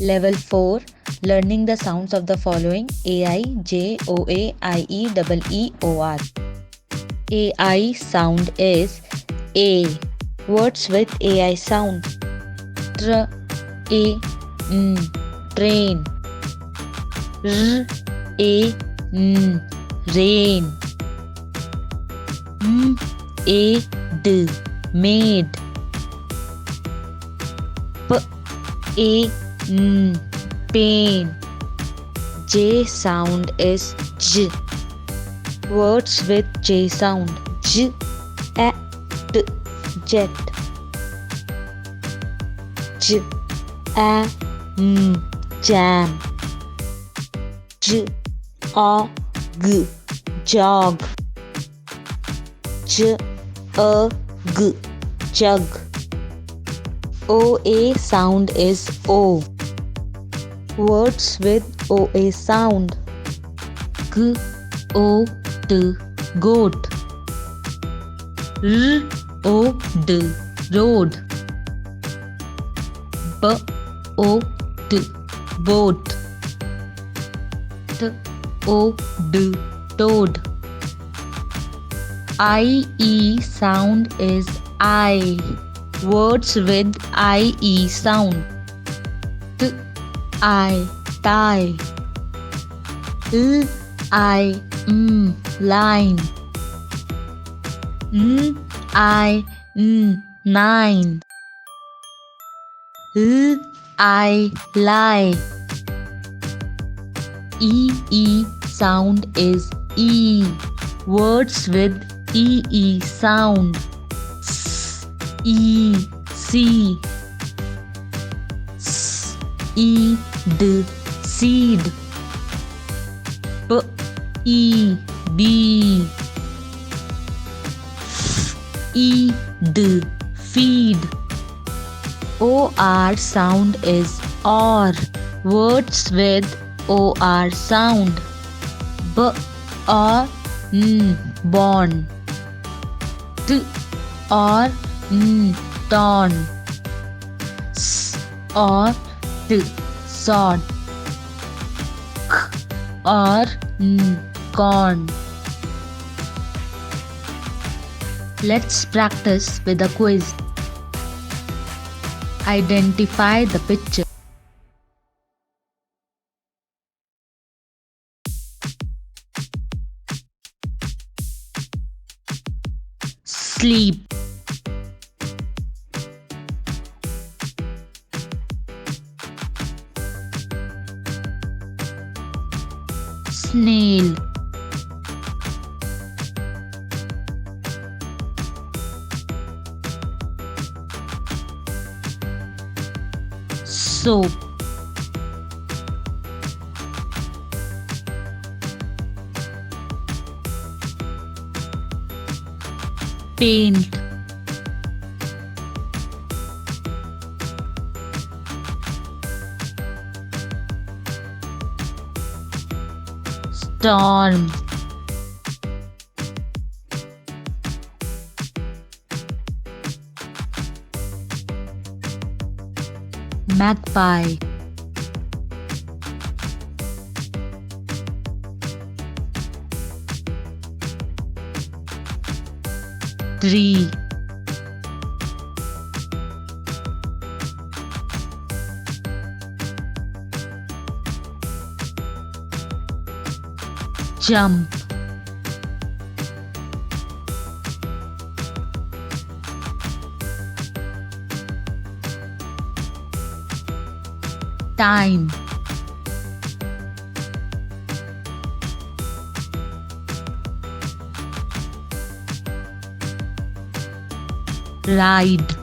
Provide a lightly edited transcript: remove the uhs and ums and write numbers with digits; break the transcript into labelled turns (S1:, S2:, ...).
S1: Level 4. Learning the sounds of the following: A.I.J.Oa.Ie.Ee.Or. AI sound is A. Words with AI sound: Tr, A, N, train. R, A, N, rain. M, A, D, made. P, A, N, pain. J sound is J. Words with J sound: J, A, T, jet. J, A, N, jam. J, A, G, jog. J, A, G, jug. O, A sound is O. Words with O, A sound: G, O, D, goat. R, O, D, road. B, O, T, boat. T, O, D, toad. I, E sound is I. Words with I, E sound: T, I, tie. L, I, line. N, I, nine. L, I, lie. E sound is E. Words with E sound: S, E, see. S, E, D, seed. B, E, bee. F, E, D, feed. O-R sound is or. Words with O-R sound: B, or, N, born. T, or, N, torn. S, or, T, sod. K, or, N, corn. Let's practice with a quiz. Identify the picture. Sleep. Snail. Soap. Paint. Storm. Magpie. Tree. Jump. Time. Ride.